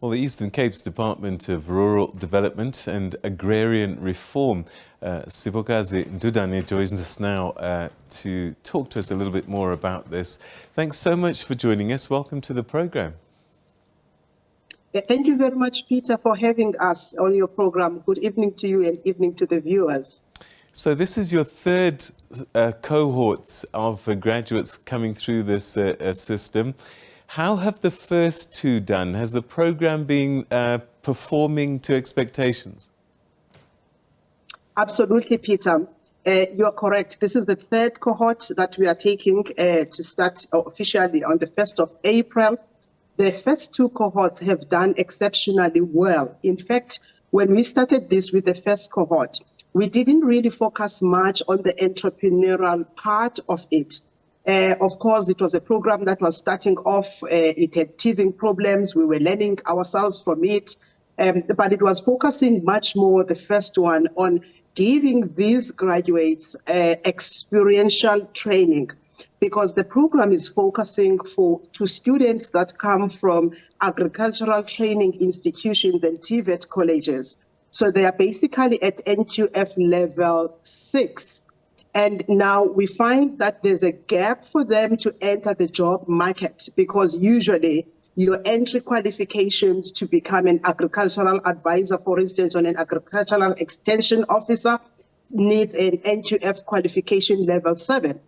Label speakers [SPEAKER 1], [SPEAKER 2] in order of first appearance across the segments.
[SPEAKER 1] Well, the Eastern Cape's Department of Rural Development and Agrarian Reform, Siphokazi Ndudane, joins us now to talk to us a little bit more about this. Thanks so much for joining us. Welcome to the program.
[SPEAKER 2] Thank you very much, Peter, for having us on your program. Good evening to you and evening to the viewers.
[SPEAKER 1] So this is your third cohort of graduates coming through this system. How have the first two done? Has the program been performing to expectations?
[SPEAKER 2] Absolutely, Peter. You're correct. This is the third cohort that we are taking to start officially on the 1st of April. The first two cohorts have done exceptionally well. In fact, when we started this with the first cohort, we didn't really focus much on the entrepreneurial part of it. Of course, it was a program that was starting off, it had teething problems, we were learning ourselves from it, but it was focusing much more, the first one, on giving these graduates experiential training, because the program is focusing to students that come from agricultural training institutions and TVET colleges. So they are basically at NQF level 6. And now we find that there's a gap for them to enter the job market, because usually your entry qualifications to become an agricultural advisor, for instance, or an agricultural extension officer, needs an NQF qualification level 7.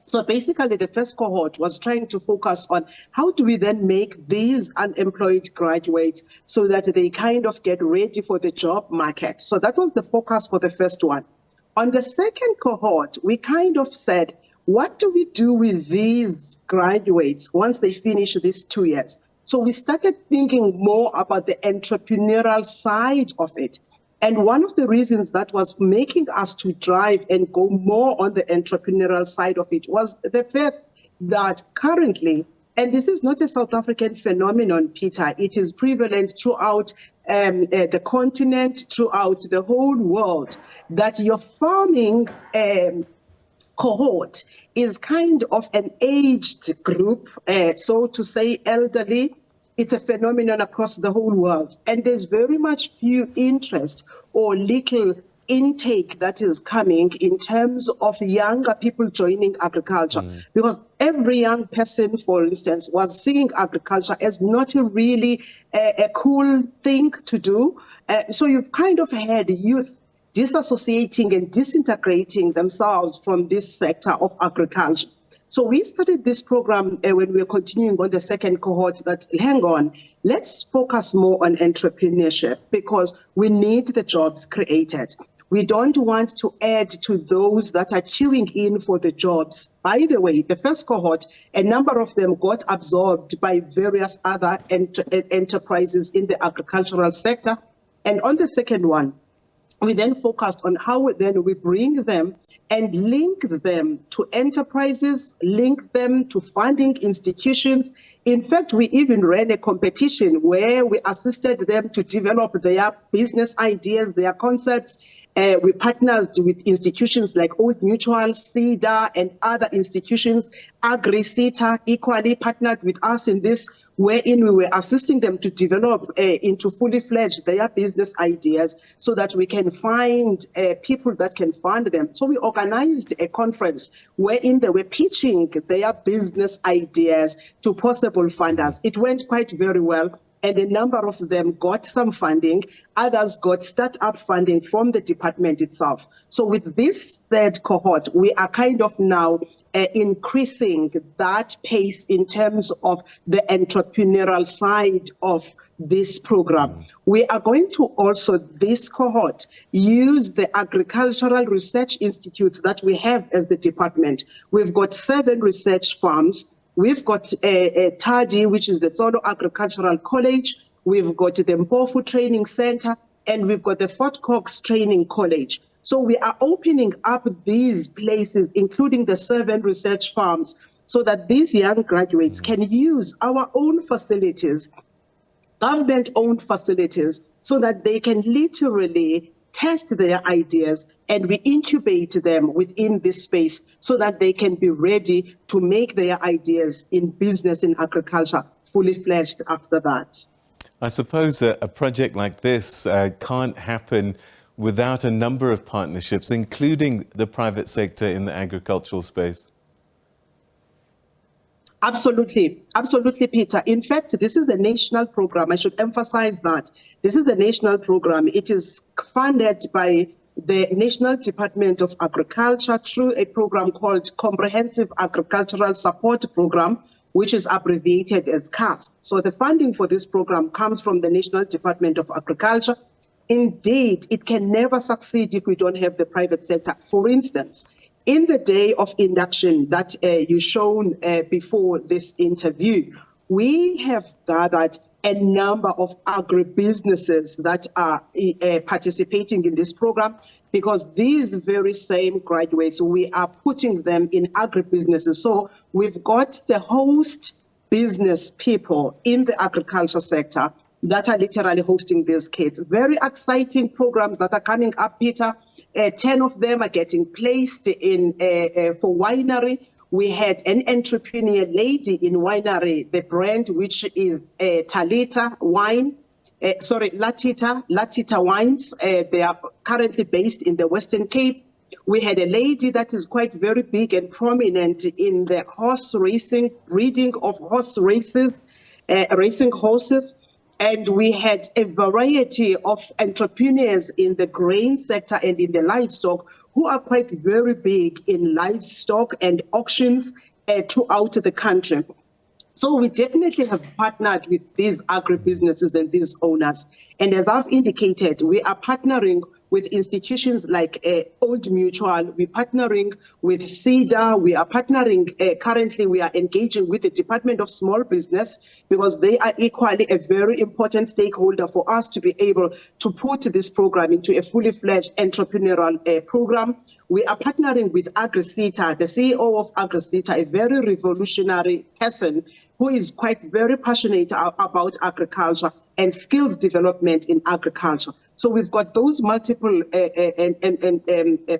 [SPEAKER 2] So basically, the first cohort was trying to focus on how do we then make these unemployed graduates so that they kind of get ready for the job market. So that was the focus for the first one. On the second cohort, we kind of said, what do we do with these graduates once they finish these 2 years? So we started thinking more about the entrepreneurial side of it. And one of the reasons that was making us to drive and go more on the entrepreneurial side of it was the fact that currently, and this is not a South African phenomenon, Peter, it is prevalent throughout the continent, throughout the whole world, that your farming cohort is kind of an aged group, so to say elderly. It's a phenomenon across the whole world. And there's very much few interest or little intake that is coming in terms of younger people joining agriculture. Because every young person, for instance, was seeing agriculture as not really a cool thing to do. So you've kind of had youth disassociating and disintegrating themselves from this sector of agriculture. So we started this program when we were continuing on the second cohort that, hang on, let's focus more on entrepreneurship, because we need the jobs created. We don't want to add to those that are queuing in for the jobs. By the way, the first cohort, a number of them got absorbed by various other enterprises in the agricultural sector. And on the second one, we then focused on how then we bring them and link them to enterprises, link them to funding institutions. In fact, we even ran a competition where we assisted them to develop their business ideas, their concepts. We partnered with institutions like Old Mutual, CEDA, and other institutions. Agri-CETA equally partnered with us in this, wherein we were assisting them to develop into fully fledged their business ideas so that we can find people that can fund them. So we organized a conference wherein they were pitching their business ideas to possible funders. It went quite very well. And a number of them got some funding, others got startup funding from the department itself. So with this third cohort, we are kind of now increasing that pace in terms of the entrepreneurial side of this program. We are going to also, this cohort, use the agricultural research institutes that we have as the department. We've got 7 research farms. We've got TADI, which is the Solo Agricultural College. We've got the Mpofu Training Center, and we've got the Fort Cox Training College. So we are opening up these places, including the 7 research farms, so that these young graduates can use our own facilities, government-owned facilities, so that they can literally test their ideas, and we incubate them within this space so that they can be ready to make their ideas in business, in agriculture, fully fledged after that.
[SPEAKER 1] I suppose a project like this can't happen without a number of partnerships, including the private sector in the agricultural space.
[SPEAKER 2] Absolutely. Absolutely, Peter. In fact, this is a national program. I should emphasize that. This is a national program. It is funded by the National Department of Agriculture through a program called Comprehensive Agricultural Support Program, which is abbreviated as CASP. So the funding for this program comes from the National Department of Agriculture. Indeed, it can never succeed if we don't have the private sector. For instance, in the day of induction that you shown before this interview, we have gathered a number of agribusinesses that are participating in this program, because these very same graduates, we are putting them in agribusinesses. So we've got the host business people in the agriculture sector that are literally hosting these kids. Very exciting programs that are coming up, Peter. 10 of them are getting placed in for winery. We had an entrepreneur lady in winery, the brand which is Latita Wines. They are currently based in the Western Cape. We had a lady that is quite very big and prominent in the horse racing, breeding of horse races, racing horses. And we had a variety of entrepreneurs in the grain sector and in the livestock who are quite very big in livestock and auctions throughout the country. So we definitely have partnered with these agribusinesses and these owners. And as I've indicated, we are partnering with institutions like Old Mutual. We're partnering with CEDA. We are partnering, currently we are engaging with the Department of Small Business, because they are equally a very important stakeholder for us to be able to put this program into a fully fledged entrepreneurial program. We are partnering with AgriSeta, the CEO of AgriSeta, a very revolutionary person who is quite very passionate about agriculture and skills development in agriculture. So we've got those multiple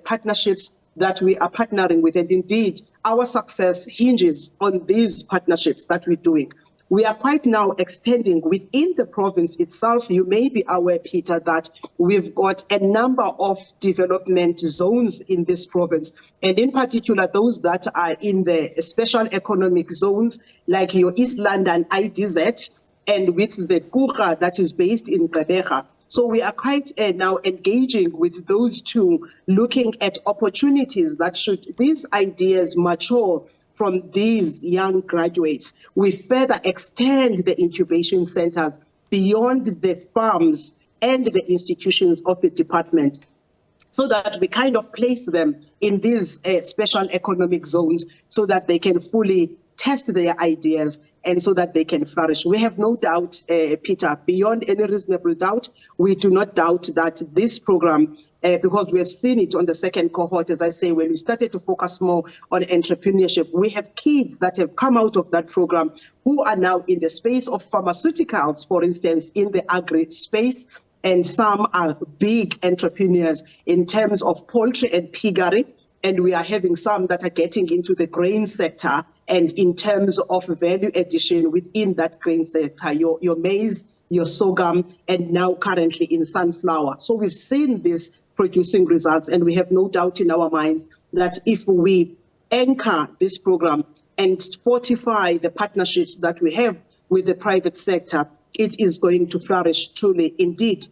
[SPEAKER 2] partnerships that we are partnering with. And indeed, our success hinges on these partnerships that we're doing. We are quite now extending within the province itself. You may be aware, Peter, that we've got a number of development zones in this province, and in particular, those that are in the special economic zones, like your East London IDZ, and with the Kuga that is based in Gqeberha. So we are quite now engaging with those two, looking at opportunities that should these ideas mature from these young graduates, we further extend the incubation centers beyond the farms and the institutions of the department, so that we kind of place them in these special economic zones so that they can fully test their ideas and so that they can flourish. We have no doubt, Peter, beyond any reasonable doubt, we do not doubt that this program, because we have seen it on the second cohort, as I say, when we started to focus more on entrepreneurship, we have kids that have come out of that program who are now in the space of pharmaceuticals, for instance, in the agri space, and some are big entrepreneurs in terms of poultry and piggery. And we are having some that are getting into the grain sector, and in terms of value addition within that grain sector, your maize, your sorghum, and now currently in sunflower. So we've seen this producing results, and we have no doubt in our minds that if we anchor this program and fortify the partnerships that we have with the private sector, it is going to flourish truly indeed.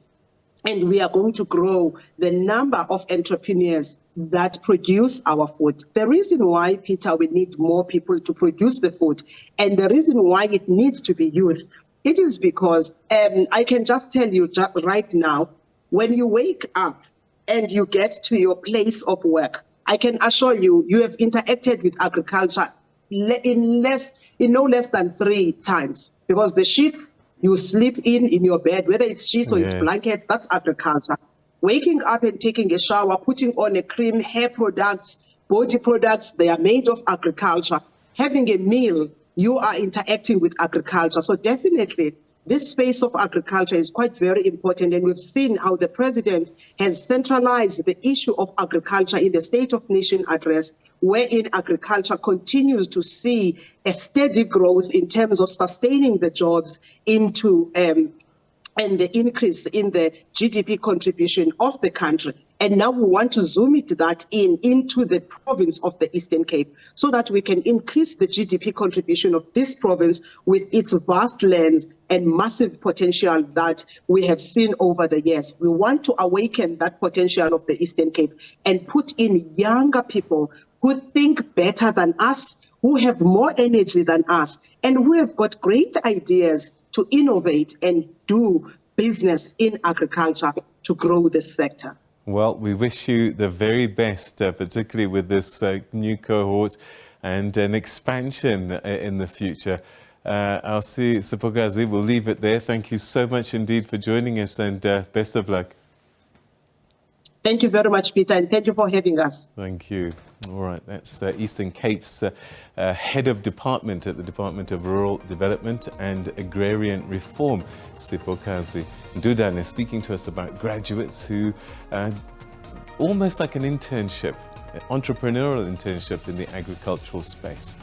[SPEAKER 2] And we are going to grow the number of entrepreneurs that produce our food. The reason why, Peter, we need more people to produce the food, and the reason why it needs to be youth, it is because I can just tell you right now, when you wake up and you get to your place of work, I can assure you, you have interacted with agriculture in no less than 3 times, because the sheets you sleep in your bed, whether it's sheets or it's blankets, that's agriculture. Waking up and taking a shower, putting on a cream, hair products, body products, they are made of agriculture. Having a meal, you are interacting with agriculture. So definitely, this space of agriculture is quite very important, and we've seen how the president has centralized the issue of agriculture in the State of Nation address, wherein agriculture continues to see a steady growth in terms of sustaining the jobs into and the increase in the GDP contribution of the country. And now we want to zoom that into the province of the Eastern Cape so that we can increase the GDP contribution of this province with its vast lands and massive potential that we have seen over the years. We want to awaken that potential of the Eastern Cape and put in younger people who think better than us, who have more energy than us, and who have got great ideas to innovate and do business in agriculture to grow this sector.
[SPEAKER 1] Well, we wish you the very best, particularly with this new cohort and an expansion in the future. I'll see Siphokazi, we'll leave it there. Thank you so much indeed for joining us, and best of luck.
[SPEAKER 2] Thank you very much, Peter, and thank you for having us.
[SPEAKER 1] Thank you. All right, that's the Eastern Cape's head of department at the Department of Rural Development and Agrarian Reform, Siphokazi Ndudane, speaking to us about graduates who almost like an internship, entrepreneurial internship in the agricultural space.